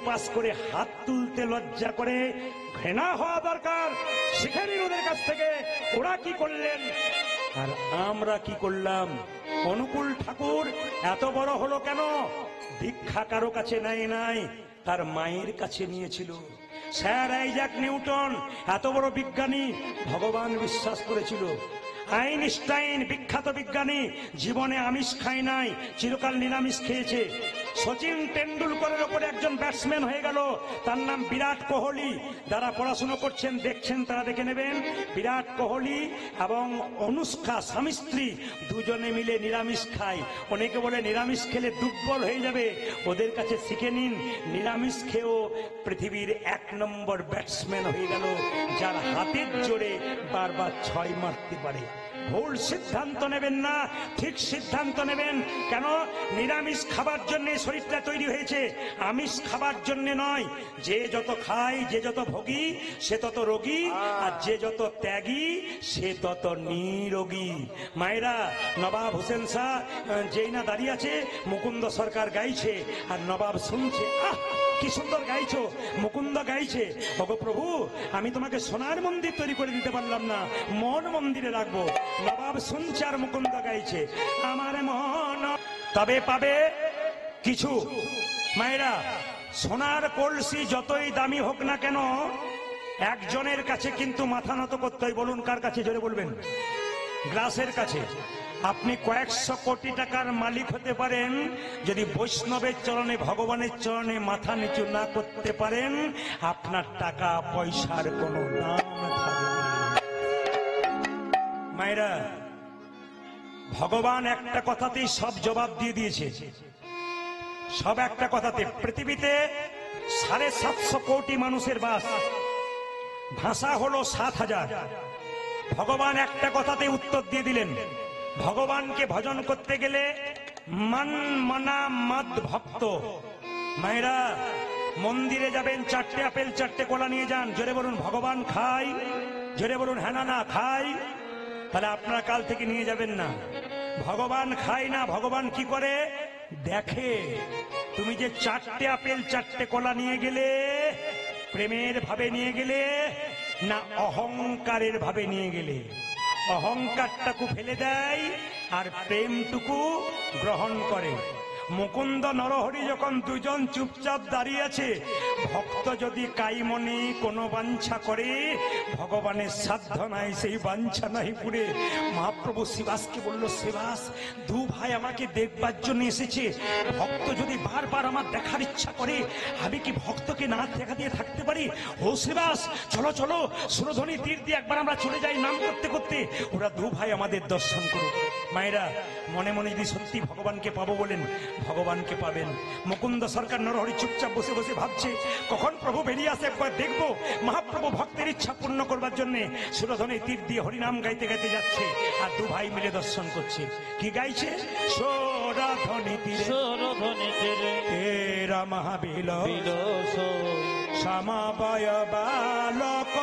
Pass করে হাত তুলতে লজ্জা করে, ঘৃণা হওয়া দরকার। শিখে নিন ওদের কাছ থেকে ওরা কি করলেন আর আমরা কি করলাম। অনুকূল ঠাকুর এত বড় হলো কেন? দীক্ষা কারো কাছে নেয় নাই, তার মায়ের কাছে নিয়েছিল। স্যার আইজাক নিউটন এত বড় বিজ্ঞানী, ভগবান বিশ্বাস করেছিল। আইনস্টাইন বিখ্যাত বিজ্ঞানী, জীবনে আমিষ খায় নাই, চিরকাল নিরামিষ খেয়েছে। সচিন টেন্ডুলকরের ওপরে একজন ব্যাটসম্যান হয়ে গেল, তার নাম বিরাট কোহলি। যারা পড়াশোনা করছেন দেখছেন তারা দেখে নেবেন, বিরাট কোহলি এবং অনুষ্কা স্বামী স্ত্রী দুজনে মিলে নিরামিষ খায়। অনেকে বলে নিরামিষ খেলে দুর্বল হয়ে যাবে, ওদের কাছে শিখে নিন নিরামিষ খেয়েও পৃথিবীর 1 নম্বর ব্যাটসম্যান হয়ে গেল, যার হাতের জোরে বারবার 6 মারতে পারে। ভুল সিদ্ধান্ত নেবেন না, ঠিক সিদ্ধান্ত নেবেন। কেন? নিরামিষ খাবার জন্য শরীরটা তৈরি হয়েছে, আমিষ খাবার জন্য নয়। যে যত খায়, যে যত ভোগী সে তত রোগী, আর যে যত ত্যাগী সে তত নিরোগী। মায়েরা, নবাব হোসেন শাহ যেই না দাঁড়িয়ে আছে, মুকুন্দ সরকার গাইছে আর নবাব শুনছে। কি সুন্দর গাইছো, মুকুন্দ গাইছে। ওগো প্রভু, আমি তোমাকে সোনার মন্দির তৈরি করে দিতে পারলাম না, মন মন্দিরে রাখবো। নবাব শুনছে আর মুকুন্দ গাইছে, আমার মন তবে পাবে কিছু। মায়েরা, সোনার কলসি যতই দামি হোক না কেন, একজনের কাছে কিন্তু মাথা নত করতে হয়। বলুন কার কাছে? জোরে বলবেন। গ্লাসের কাছে। আপনি কয়েকশো কোটি টাকার মালিক হতে পারেন, যদি বৈষ্ণবের চরণে, ভগবানের চরণে মাথা নিচু না করতে পারেন, আপনার টাকা পয়সার কোনো দাম থাকবে না। মায়েরা, ভগবান একটা কথাতেই সব জবাব দিয়ে দিয়েছে, সব একটা কথাতে। পৃথিবীতে 750 কোটি মানুষের বাস, ভাষা হলো 7000। ভগবান একটা কথাতে উত্তর দিয়ে দিলেন। ভগবানকে ভজন করতে গেলে মন মনা মদ ভক্ত। মায়েরা, মন্দিরে যাবেন, 4টে আপেল 4টে কলা নিয়ে যান, জোরে বলুন ভগবান খাই, জোরে বলুন হ্যাঁ না না খাই। তাহলে আপনারা কাল থেকে নিয়ে যাবেন না। ভগবান খায় না, ভগবান কি করে দেখে। তুমি যে 4টে আপেল 4টে কলা নিয়ে গেলে, প্রেমের ভাবে নিয়ে গেলে না অহংকারের ভাবে নিয়ে গেলে? অহংকারটাকে ফেলে দেয় আর প্রেমটুকু গ্রহণ করে। মুকুন্দ নরহরি যখন দুজন চুপচাপ দাঁড়িয়ে আছে, ভক্ত যদি কাইমনে কোনো বাঞ্ছা করে, ভগবানের সাধ্য নাই সেই বাঞ্ছা নাই পুরে। মহাপ্রভু শিবাসকে বলল, শিবাস, 2 ভাই আমাকে দেখবার জন্য এসেছে, ভক্ত যদি বারবার আমার দেখার ইচ্ছা করে, আমি কি ভক্তকে না দেখা দিয়ে থাকতে পারি? ও শিবাস, চলো চলো, সুরধ্বনি তীর দিয়ে একবার আমরা চলে যাই নাম করতে করতে, ওরা 2 ভাই আমাদের দর্শন করুক। মায়েরা, মনে মনে যদি সত্যি ভগবানকে পাবো বলেন, ভগবানকে পাবেন। মুকুন্দ সরকার নরহরি চুপচাপ বসে বসে ভাবছে, কখন প্রভু বেরিয়ে আসে একবার দেখবো। মহাপ্রভু ভক্তের ইচ্ছা পূর্ণ করবার জন্য সুরধ্বনি তীর দিয়ে হরিনাম গাইতে গাইতে যাচ্ছে, আর 2 ভাই মিলে দর্শন করছে। কি গাইছে? সুরধ্বনি তীরে তেরা মহাবিল সমবয় বালক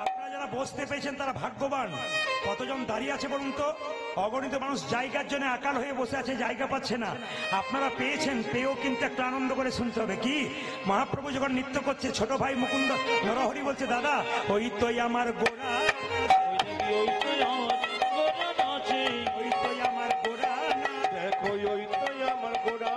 আপনারা যারা বসতে পেয়েছেন তারা ভাগ্যবান। কতজন দাঁড়িয়ে আছে বলুন তো? অগণিত মানুষ জায়গার জন্য আকাল হয়ে বসে আছে, জায়গা পাচ্ছে না। আপনারা পেয়েছেন, পেয়েও কিন্তু একটা আনন্দ করে শুনতে হবে। কি মহাপ্রভু যখন নৃত্য করছে, ছোট ভাই মুকুন্দ নরহরি বলছে, দাদা ওই তো আমার গোড়া, ওই তো আমার গোড়া, দেখো ওই তো আমার গোড়া, ওই তো আমার গোড়া,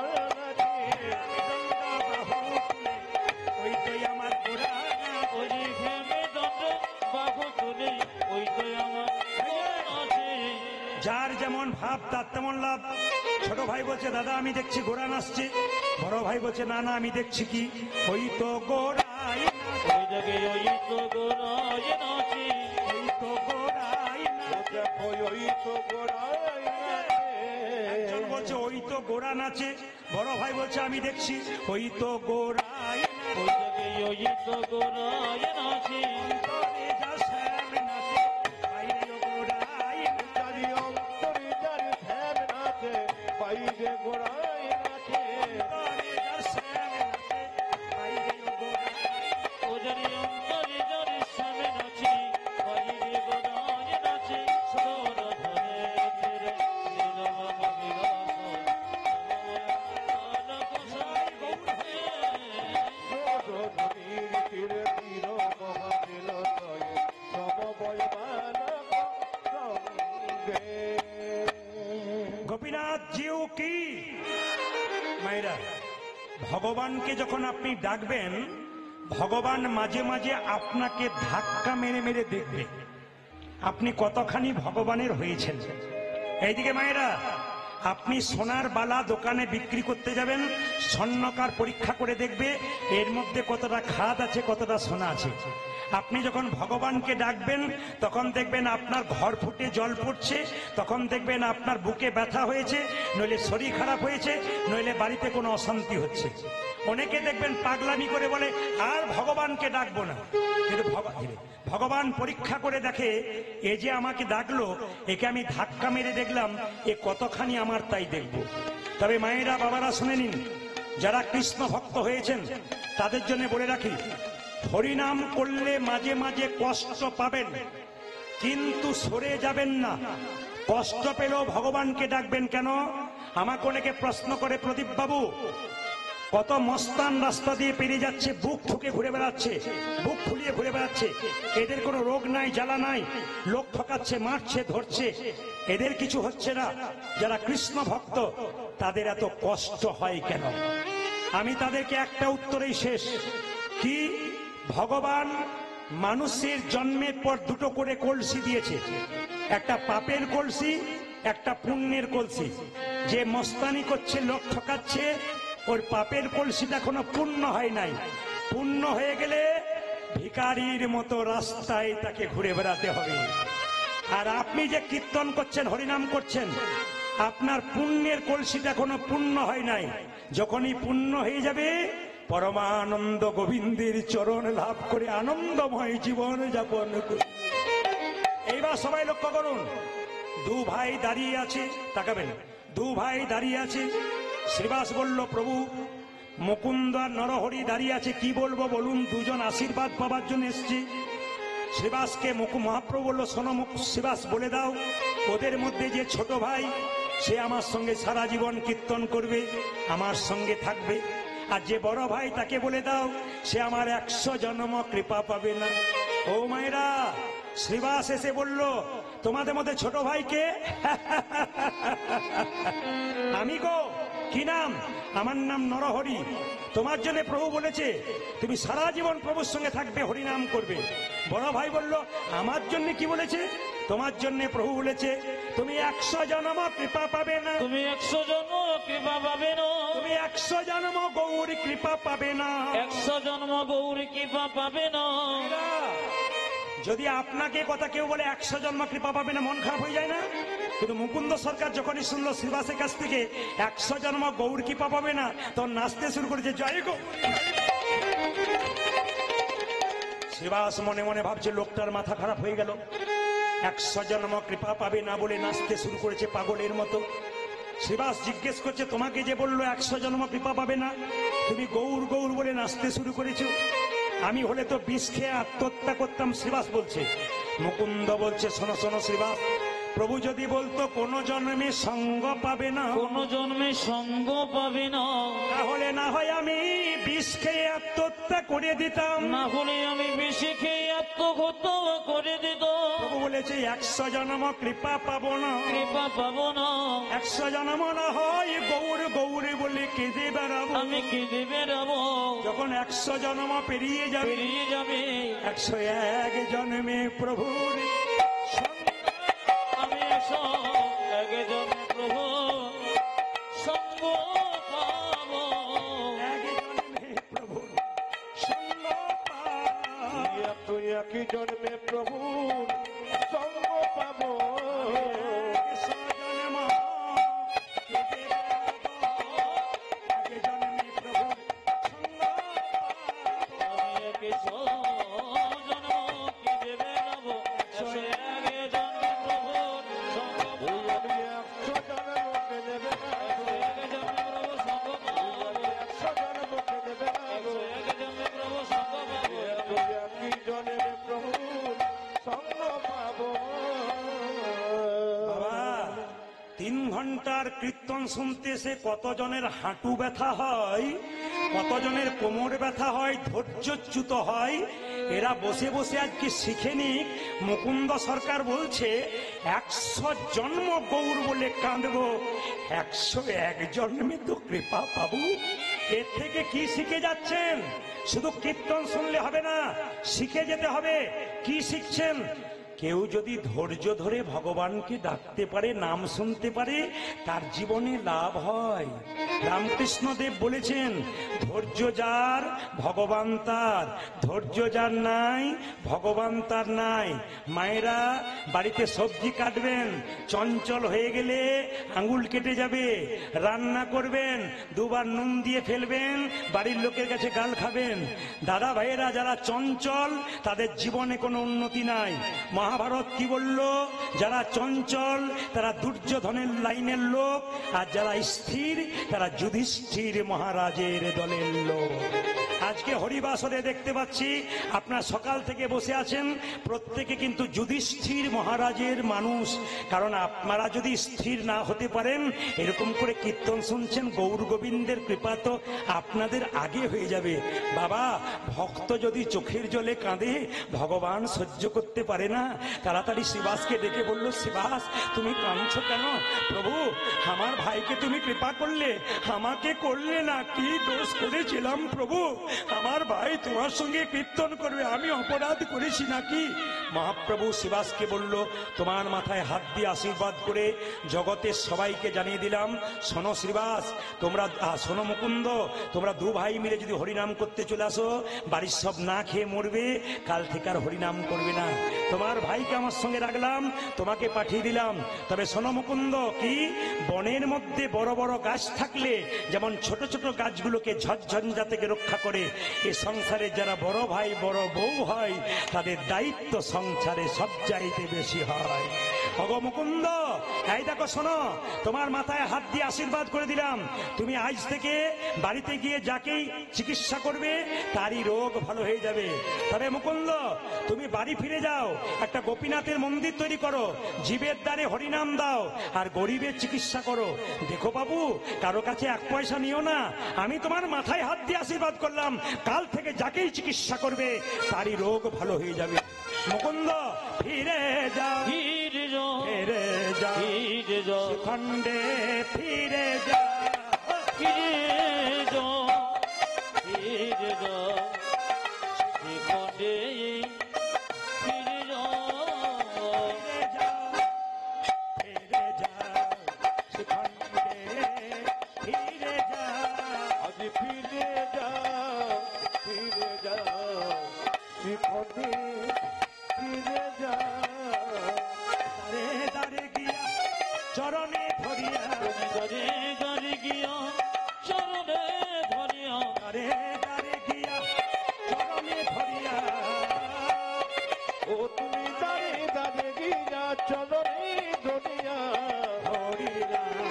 যার যেমন ভাব তার তেমন লাভ। ছোট ভাই বলছে, দাদা আমি দেখছি গোড়া নাচছে। বড় ভাই বলছে, না না আমি দেখছি কি, ওই তো গোড়াই, ওই তো গোড়াই নাচে, ওই তো গোড়াই নাচে, ওই তো গোড়াই নাচে। একজন বলছে ওই তো গোড়া নাচে, বড় ভাই বলছে আমি দেখছি ওই তো গোড়াই নাচে, ওই তো গোড়াই নাচে, অন্তরে যা শ্যাম নাচে, বাইরে গোড়াই নাচে, অন্তরে যা শ্যাম নাচে, বাইরে গোড়াই নাচে, অন্তরে যা শ্যাম নাচে, বাইরে গোড়াই, ওজারি অন্তরে যা শ্যাম নাচে, বাইরে গোড়াই নাচে, সদর ধরে তেরে নীলমা বিরাস, নমঃ গৌর হে, সদর তীরে তীর মহাদিল তয় সমবয় মানব সঙ্গে। গোপীনাথ জিউ কি মায়েরা, ভগবানকে যখন আপনি ডাকবেন, ভগবান মাঝে মাঝে আপনাকে ধাক্কা মেরে মেরে দেখবে আপনি কতখানি ভগবানের হয়েছেন। এইদিকে মায়েরা, আপনি সোনার বালা দোকানে বিক্রি করতে যাবেন, স্বর্ণকার পরীক্ষা করে দেখবে এর মধ্যে কতটা খাদ আছে, কতটা সোনা আছে। আপনি যখন ভগবানকে ডাকবেন তখন দেখবেন আপনার ঘর ফুটে জল পড়ছে, তখন দেখবেন আপনার বুকে ব্যথা হয়েছে, নইলে শরীর খারাপ হয়েছে, নইলে বাড়িতে কোনো অশান্তি হচ্ছে। অনেকে দেখবেন পাগলামি করে বলে আর ভগবানকে ডাকবো না, কিন্তু ভগবান পরীক্ষা করে দেখে এ যে আমাকে ডাকলো, একে আমি ধাক্কা মেরে দেখলাম এ কতখানি আমার, তাই দেখব। তবে মায়েরা বাবারা শুনে নিন, যারা কৃষ্ণ ভক্ত হয়েছেন তাদের জন্য বলে রাখি, হরিনাম করলে মাঝে মাঝে কষ্ট পাবেন, কিন্তু সরে যাবেন না। কষ্ট পেলেও ভগবানকে ডাকবেন কেন? আমাকে অনেকে প্রশ্ন করে, প্রদীপ বাবু কত মস্তান রাস্তা দিয়ে পেরিয়ে যাচ্ছে, বুক ঠুকে ঘুরে বেড়াচ্ছে, বুক ফুলিয়ে ঘুরে বেড়াচ্ছে, এদের কোনো রোগ নাই, জ্বালা নাই, লোক ঠকাচ্ছে, মারছে, ধরছে, এদের কিছু হচ্ছে না। যারা কৃষ্ণ ভক্ত তাদের এত কষ্ট হয় কেন? আমি তাদেরকে একটা উত্তরেই শেষ, কি ভগবান মানুষের জন্মের পর দুটো করে কলসি দিয়েছে, একটা পাপের কলসি, একটা পুণ্যের কলসি। যে মস্তানি করছে, লোক ঠকাচ্ছে, ওর পাপের কলসিটা এখনো পূর্ণ হয় নাই। পূর্ণ হয়ে গেলে ভিখারির মতো রাস্তায় তাকে ঘুরে বেড়াতে হবে। আর আপনি যে কীর্তন করছেন, হরিনাম করছেন, আপনার পুণ্যের কলসিটা এখনো পূর্ণ হয় নাই। যখনই পূর্ণ হয়ে যাবে, পরমানন্দ গোবিন্দের চরণ লাভ করে আনন্দময় জীবন যাপন করুন। এইবার সবাই লক্ষ্য করুন, দু ভাই দাঁড়িয়ে আছে, তাকাবেন, দু ভাই দাঁড়িয়ে আছে। শ্রীবাস বলল, প্রভু মুকুন্দ আর নরহরি দাঁড়িয়ে আছে, কি বলবো বলুন, দুজন আশীর্বাদ পাবার জন্য এসছি। শ্রীবাসকে মহাপ্রভু বলল, শোনো শ্রীবাস বলে দাও, ওদের মধ্যে যে ছোট ভাই সে আমার সঙ্গে সারা জীবন কীর্তন করবে, আমার সঙ্গে থাকবে। আর যে বড় ভাই তাকে বলে দাও, সে আমার 100 জন্ম কৃপা পাবে না। ও মায়েরা, শ্রীবাস এসে বলল, তোমাদের মধ্যে ছোট ভাইকে? আমি গো, কি নাম? আমার নাম নরহরি। তোমার জন্য প্রভু বলেছে তুমি সারা জীবন প্রভুর সঙ্গে থাকবে, হরিনাম করবে। বড় ভাই বলল, আমার জন্য কি বলেছে? তোমার জন্য প্রভু বলেছে তুমি 100 জন্ম কৃপা পাবে না, তুমি 100 জন্ম কৃপা পাবে না, তুমি 100 জন্ম গৌর কৃপা পাবে না, 100 জন্ম গৌর কৃপা পাবে না। যদি আপনাকে কথা কেউ বলে 100 জন্ম কৃপা পাবে না, মন খারাপ হয়ে যায় না? কিন্তু মুকুন্দ সরকার যখনই শুনলো শ্রীবাসের কাছ থেকে 100 জন্ম গৌর কৃপা পাবে না, তখন নাচতে শুরু করেছে, জয় গো। শ্রীবাস মনে মনে ভাবছে লোকটার মাথা খারাপ হয়ে গেল, 100 জন্ম কৃপা পাবে না বলে নাচতে শুরু করেছে পাগলের মতো। শ্রীবাস জিজ্ঞেস করছে, তোমাকে যে বললো 100 জন্ম কৃপা পাবে না, তুমি গৌর গৌর বলে নাচতে শুরু করেছো। আমি হলে তো বিষ খেয়ে আত্মহত্যা করতাম। শ্রীবাস বলছে, মুকুন্দ বলছে, শোনো শোনো শ্রীবাস, প্রভু যদি বলতো কোন জন্মে সঙ্গ পাবে না, কোন জন্মে সঙ্গ পাবে না, তাহলে না হয় আমি বিষ খেয়ে আত্মহত্যা করে দিতাম। না হলে আমি বেশি খেয়ে আত্মহত্যা করে দিত। প্রভু বলেছে 100 জন্ম কৃপা পাবো না, কৃপা পাবো না, 100 জন্ম না হয় গৌর গৌর বলে কেঁদে বেড়াবো। আমি কেঁদে বেড়াবো। যখন 100 জন্ম পেরিয়ে যাবে, পেরিয়ে যাবে 101 জন্মে প্রভুর সঙ্গ আমি এক জন্মে প্রভু সঙ্গ পাবো। 1 জন্মে প্রভুর সঙ্গ পাবো। তুই একই জন্মে প্রভু সঙ্গ পাবো। 100 জন্ম কেঁদে বেড়াবো, 1 জন্মে প্রভুর সঙ্গ পাবো। আমি এক জন্ম কেঁদে বেড়াবো, এক জন্মে প্রভু সঙ্গ পাবো। আমি 100 জন্মকে নেবে না, এক জন্মে প্রভু সঙ্গ পাবো, 100 জন্মকে নেবে না, এক জন্মে প্রভু সঙ্গ পাবো। তুই একই জন্মে প্রভু সঙ্গ পাবো। বাবা, 3 ঘন্টার কীর্তন শুনতে এসে কতজনের হাঁটু ব্যথা হয়, কতজনের কোমর ব্যথা হয়, ধৈর্যচ্যুত হয়। এরা বসে বসে আজকে শিখে নিক। মুকুন্দ সরকার বলছে 100 জন্ম গৌর বলে কাঁদবো, 101 জন্মে তো কৃপা পাবো। এর থেকে কি শিখে যাচ্ছেন? শুধু কীর্তন শুনলে হবে না, শিখে যেতে হবে। কি শিখছেন? কেউ যদি ধৈর্য ধরে ভগবানকে ডাকতে পারে, নাম শুনতে পারে, তার জীবনে লাভ হয়। রামকৃষ্ণ দেব বলেছেন, ধৈর্য যার ভগবান তার, ধৈর্য যার নাই ভগবান তার নাই। মায়েরা বাড়িতে সবজি কাটবেন, চঞ্চল হয়ে গেলে আঙুল কেটে যাবে। রান্না করবেন, 2 বার নুন দিয়ে ফেলবেন, বাড়ির লোকের কাছে গাল খাবেন। দাদা ভাইয়েরা যারা চঞ্চল, তাদের জীবনে কোনো উন্নতি নাই। মহাভারত কি বলল? যারা চঞ্চল তারা দুর্যোধনের লাইনের লোক, আর যারা স্থির তারা যুধিষ্ঠির মহারাজের দলের লোক। আজকে হরিবাসরে দেখতে পাচ্ছি আপনারা সকাল থেকে বসে আছেন, প্রত্যেকে কিন্তু যুধিষ্ঠির মহারাজের মানুষ। কারণ আপনারা যদি স্থির না হতে পারেন, এরকম করে কীর্তন শুনছেন, গৌর গোবিন্দের কৃপা তো আপনাদের আগে হয়ে যাবে। বাবা, ভক্ত যদি চোখের জলে কাঁদে, ভগবান সহ্য করতে পারে না। তাড়াতাড়ি শ্রীবাসকে ডেকে বলল, শ্রীবাস তুমি কাঁদছো কেন? প্রভু, আমার ভাইকে তুমি কৃপা করলে, আমাকে করলে না। কি দোষ করেছিলাম প্রভু? আমার ভাই তোমার সঙ্গে কীর্তন করবে, আমি অপরাধ করেছি নাকি? মহাপ্রভু শ্রীবাসকে বলল, তোমার মাথায় হাত দিয়ে আশীর্বাদ করে জগতের সবাইকে জানিয়ে দিলাম, শোনো শ্রীবাস, তোমরা শোনো মুকুন্দ, তোমরা 2 ভাই মিলে যদি হরিনাম করতে চলে আসো, বাড়ির সব না খেয়ে মরবে, কাল থেকে আর হরিনাম করবে না। তোমার ভাইকে আমার সঙ্গে রাখলাম, তোমাকে পাঠিয়ে দিলাম। তবে শোনো মুকুন্দ, কি বনের মধ্যে বড় বড় গাছ থাকলে যেমন ছোট ছোট গাছগুলোকে ঝড়ঝঞ্ঝা থেকে রক্ষা করে, এ সংসারে যারা বড় ভাই বড় বউ হয়, তাদের দায়িত্ব সংসারে সব চাইতে বেশি হয়। ভগো মুকুন্দ, এই দেখো শোনো, তোমার মাথায় হাত দিয়ে আশীর্বাদ করে দিলাম, তুমি আজ থেকে বাড়িতে গিয়ে যাকেই চিকিৎসা করবে তারই রোগ ভালো হয়ে যাবে। তবে মুকুন্দ, তুমি বাড়ি ফিরে যাও, একটা গোপীনাথের মন্দির তৈরি করো, জীবের দ্বারে হরিনাম দাও, আর গরিবের চিকিৎসা করো। দেখো বাবু, কারো কাছে 1 পয়সা নিও না, আমি তোমার মাথায় হাত দিয়ে আশীর্বাদ করলাম, কাল থেকে যাকেই চিকিৎসা করবে তারই রোগ ভালো হয়ে যাবে। মুকুন্দ, ফিরে যাও, ফিরে যাও, ফিরে যাও, ফিরে যাও, খণ্ডে ফিরে যাও, ফিরে যাও, ফিরে যাও, শ্রীখণ্ডে ফিরে যাও, ফিরে যাও, ফিরে যাও, খণ্ডে ফিরে যাও। আজ ফিরে যাও, ফিরে যাও, শিখতে ফিরে যাও। দারে দারে গিয়া চরণে ধরিয়া, গরে গরে গিয়া চরণে ধরিয়া, দারে দারে গিয়া চরণে ধরিয়া, ও তুমি দাঁড়িয়ে দাঁড়িয়ে গিয়া চলো রে দুনিয়া। হরি রাম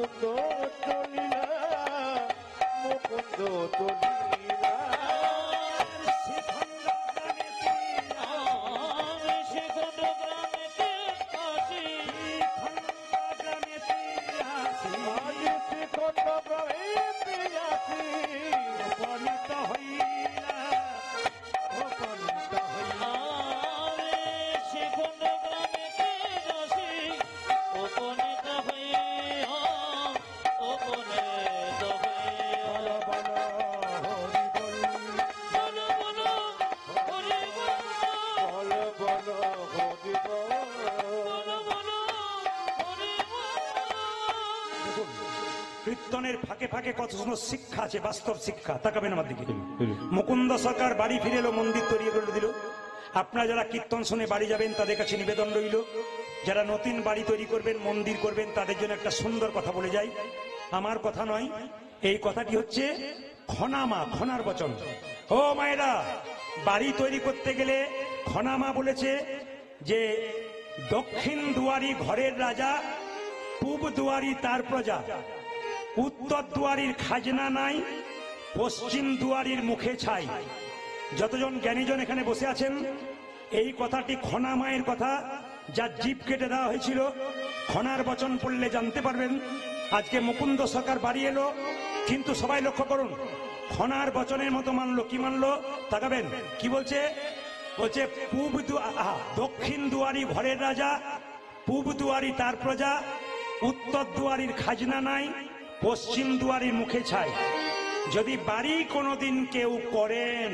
মুকুন্দ চলিলা মুকুন্দ চলিলা শ্রীখণ্ড গ্রামেতে আমি সেখান গ্রামেতে আসি শ্রীখণ্ড গ্রামেতে আসি আজ শ্রীখণ্ড গ্রামেতে আসি উপনীত হইলা উপনীত হইলা আমি সেখান গ্রামেতে আসি উপনীত হইয়া উপনীত হইয়া বল হরি বল বলো বলো হরি বল বল হরি বল বলো বলো হরি বল কীর্তনের ফাঁকে ফাঁকে কত সুন্দর শিক্ষা আছে, বাস্তব শিক্ষা। তাকাবেন আমার দিকে। মুকুন্দ সরকার বাড়ি ফিরে এলো, মন্দির তৈরি করে দিল। আপনারা যারা কীর্তন শুনে বাড়ি যাবেন তাদের কাছে নিবেদন রইল, যারা নতুন বাড়ি তৈরি করবেন, মন্দির করবেন, তাদের জন্য একটা সুন্দর কথা বলে যাই। আমার কথা নয়, এই কথাটি হচ্ছে খনামা, খনার বচন। ও মায়েরা, বাড়ি তৈরি করতে গেলে খনামা বলেছে যে দক্ষিণ দুয়ারি ঘরের রাজা, পূব দুয়ারি তার প্রজা, উত্তর দুয়ারির খাজনা নাই, পশ্চিম দুয়ারির মুখে ছাই। যতজন জ্ঞানীজন এখানে বসে আছেন, এই কথাটি খনা মায়ের কথা, যা জীব কেটে দেওয়া হয়েছিল। খনার বচন পড়লে জানতে পারবেন। আজকে মুকুন্দ সরকার বাড়ি এলো, কিন্তু সবাই লক্ষ্য করুন, খনার বচনের মতো মানলো। কি মানলো? তাকাবেন কি বলছে। বলছে দক্ষিণ দুয়ারি ঘরের রাজা, পূব দুয়ারি তার প্রজা, উত্তর দুয়ারির খাজনা নাই, পশ্চিম দুয়ারির মুখে ছাই। যদি বাড়ি কোনোদিন কেউ করেন,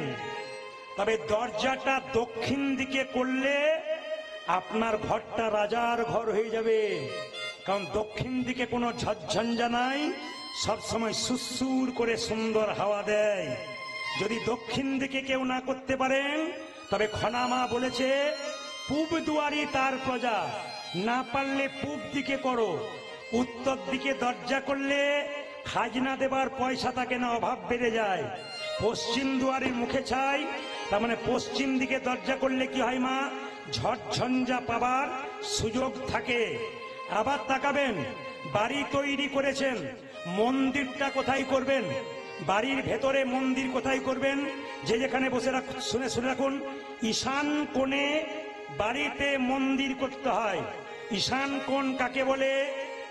তবে দরজাটা দক্ষিণ দিকে করলে আপনার ঘরটা রাজার ঘর হয়ে যাবে। কারণ দক্ষিণ দিকে কোনো ঝঞ্ঝা নাই, সবসময় সুসুর করে সুন্দর হাওয়া দেয়। যদি দক্ষিণ দিকে কেউ না করতে পারেন, তবে খনামা বলেছে পূব দুয়ারি তার প্রজা, না পারলে পূব দিকে করো। উত্তর দিকে দরজা করলে খাজনা দেবার পয়সা থাকে না, অভাব বেড়ে যায়। পশ্চিম দুয়ারের মুখে ছাই, তার মানে পশ্চিম দিকে দরজা করলে কি হয় মা? ঝড়ঝঞ্ঝা পাবার সুযোগ থাকে। আবার তাকাবেন, বাড়ি তৈরি করেছেন, মন্দিরটা কোথায় করবেন? বাড়ির ভেতরে মন্দির কোথায় করবেন? যে যেখানে বসে শুনে রাখুন, ঈশান কোণে বাড়িতে মন্দির করতে হয়। ঈশান কোণ কাকে বলে?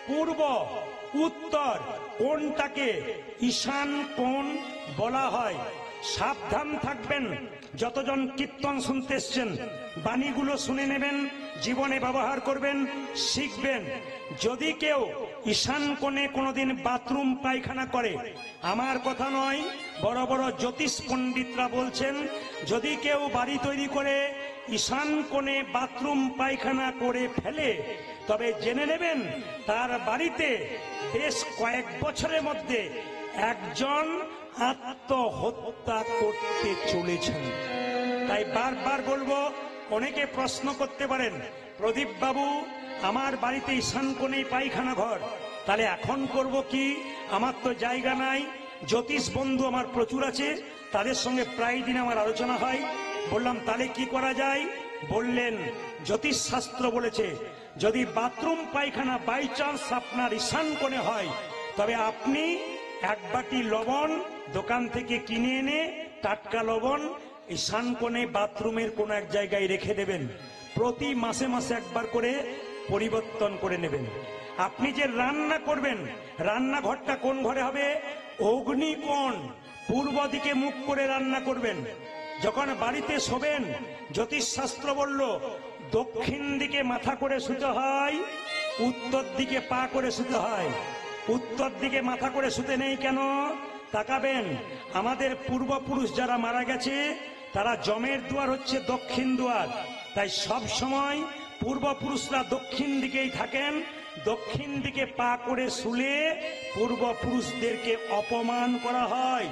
পূর্ব, উত্তর কোণটাকে ঈশান কোণ বলা হয়। সাবধান থাকবেন, যতজন কীর্তন শুনতে এসছেন, বাণীগুলো শুনে নেবেন, জীবনে ব্যবহার করবেন, শিখবেন। যদি কেউ ঈশান কোণে কোনোদিন বাথরুম পায়খানা করে, আমার কথা নয়, বড় বড় জ্যোতিষ পণ্ডিতরা বলছেন, যদি কেউ বাড়ি তৈরি করে ঈশান কোণে বাথরুম পায়খানা করে ফেলে, তবে জেনে নেবেন তার বাড়িতে বেশ কয়েক বছরের মধ্যে একজন আত্মহত্যা করতে চলেছেন। তাই বারবার বলবো, অনেকে প্রশ্ন করতে পারেন, প্রদীপ বাবু আমার বাড়িতে ঈশান কোণেই পায়খানা ঘর, তাহলে এখন করব কি? আমার তো জায়গা নাই। জ্যোতিষ বন্ধু আমার প্রচুর আছে, তাদের সঙ্গে প্রায় দিন আমার আলোচনা হয়। বললাম তাহলে কি করা যায়? বললেন জ্যোতিষ শাস্ত্র বলেছে, যদি বাথরুম পায়খানা বাই চান্স আপনার ঈশান কোণে হয়, তবে আপনি এক বাটি লবণ দোকান থেকে কিনে এনে, টাটকা লবণ, ঈশান কোণে বাথরুমের কোন এক জায়গায় রেখে দেবেন। প্রতি মাসে মাসে একবার করে পরিবর্তন করে নেবেন। আপনি যে রান্না করবেন, রান্নাঘরটা কোন ঘরে হবে? অগ্নিকোণ, পূর্ব দিকে মুখ করে রান্না করবেন। যখন বাড়িতে শোবেন, জ্যোতিষশাস্ত্র বলল দক্ষিণ দিকে মাথা করে শুতে হয়, উত্তর দিকে পা করে শুতে হয়। উত্তর দিকে মাথা করে শুতে নেই কেন? তাকাবেন, আমাদের পূর্বপুরুষ যারা মারা গেছে, তারা জমের দুয়ার হচ্ছে দক্ষিণ দুয়ার। তাই সব সময় পূর্বপুরুষরা দক্ষিণ দিকেই থাকেন। দক্ষিণ দিকে পা করে শুলে পূর্বপুরুষদেরকে অপমান করা হয়।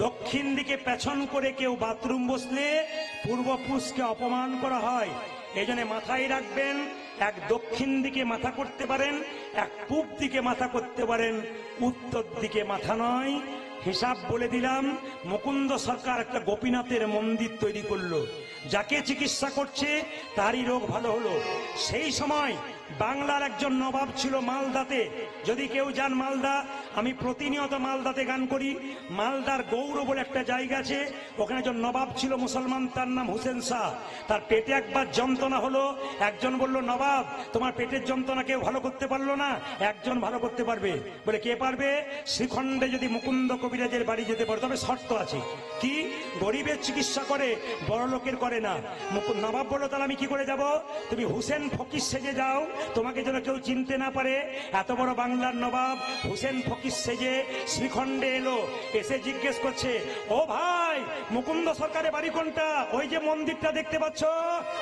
দক্ষিণ দিকে পেছন করে কেউ বাথরুম বসলে পূর্বপুরুষকে অপমান করা হয়। এই জন্য মাথায় রাখবেন, এক দক্ষিণ দিকে মাথা করতে পারেন, এক পূব দিকে মাথা করতে পারেন, উত্তর দিকে মাথা নয়। হিসাব বলে দিলাম, মুকুন্দ সরকার একটা গোপীনাথের মন্দির তৈরি করলো। যাকে চিকিৎসা করছে তারই রোগ ভালো হলো। সেই সময় বাংলার একজন নবাব ছিল মালদাতে। যদি কেউ যান মালদা, আমি প্রতিনিয়ত মালদাতে গান করি। মালদার গৌর বলে একটা জায়গা আছে, ওখানে একজন নবাব ছিল মুসলমান, তার নাম হুসেন শাহ। তার পেটে একবার যন্ত্রণা হলো, একজন বলল, নবাব তোমার পেটের যন্ত্রণা কেউ ভালো করতে পারলো না, একজন ভালো করতে পারবে। বলে কে পারবে? শ্রীখণ্ডে যদি মুকুন্দ কবিরাজের বাড়ি যেতে পারো, তবে শর্ত আছে। কি? গরিবের চিকিৎসা করে, বড় লোকের করে না। নবাব বললো, তাহলে আমি কি করে যাব? তুমি হুসেন ফকির সেজে যাও, তোমাকে যেন কেউ চিনতে না পারে। এত বড় বাংলার নবাব হুসেন ফকির সেজে শ্রীখণ্ডে এলো, এসে জিজ্ঞেস করছে, ও ভাই, মুকুন্দ সরকারের বাড়ি কোনটা? ওই যে মন্দিরটা দেখতে পাচ্ছ,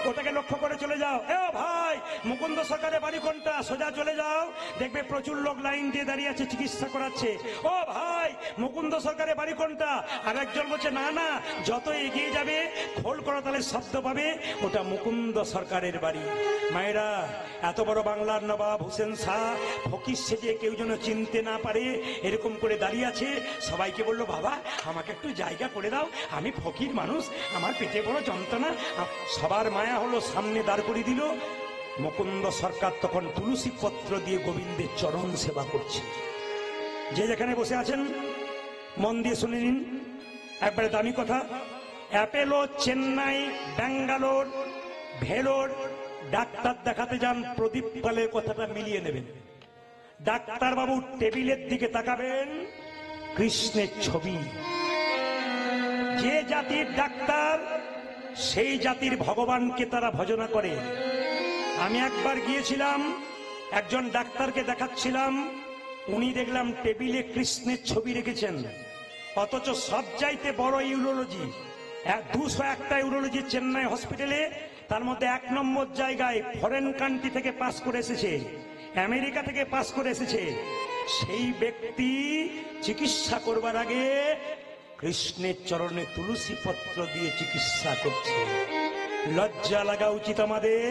ওটাকে লক্ষ্য করে চলে যাও। এ ভাই, মুকুন্দ সরকারের বাড়ি কোনটা? সোজা চলে যাও, দেখবে প্রচুর লোক লাইন দিয়ে দাঁড়িয়ে আছে, চিকিৎসা করাচ্ছে। ও ভাই, মুকুন্দ সরকারের বাড়ি কোনটা? আর একজন বলছে, না না, যত এগিয়ে যাবে খোল করতালের শব্দ পাবে, ওটা মুকুন্দ সরকারের বাড়ি। মায়েরা, এত বড় বাংলার নবাব হুসেন শাহ ফকির সেজে কেউ যেন চিনতে না পারে, এরকম করে দাঁড়িয়ে আছে। সবাইকে বলল, বাবা আমাকে একটু জায়গা করে দাও, আমি ফকির মানুষ, আমার পেটে বড় যন্ত্রণা। সবার মায়া হলো, সামনে দাঁড় করে দিল। মুকুন্দ সরকার তখন তুলসী পত্র দিয়ে গোবিন্দের চরণ সেবা করছে। যে যেখানে বসে আছেন মন দিয়ে শুনে নিন, একবারে দামি কথা। অ্যাপেলো, চেন্নাই, ব্যাঙ্গালোর, ভেলোর ডাক্তার দেখাতে যান, প্রদীপ পালের কথাটা মিলিয়ে নেবেন। ডাক্তার বাবু টেবিলের দিকে তাকাবেন, কৃষ্ণের ছবি। যে জাতির ডাক্তার, সেই জাতির ভগবানকে তারা ভজনা করে। আমি একবার গিয়েছিলাম, একজন ডাক্তারকে দেখাচ্ছিলাম, উনি দেখলাম টেবিলে কৃষ্ণের ছবি রেখেছেন, অথচ সব চাইতে বড় ইউরোলজি, 201টা ইউরোলজি চেন্নাই হসপিটালে, তার মধ্যে 1 নম্বর জায়গায় ফরেন কান্ট্রি থেকে পাস করে এসেছে, আমেরিকা থেকে পাস করে এসেছে। সেই ব্যক্তি চিকিৎসা করবার আগে কৃষ্ণের চরণে তুলসী পত্র দিয়ে চিকিৎসা করছে। লজ্জা লাগা উচিত আমাদের।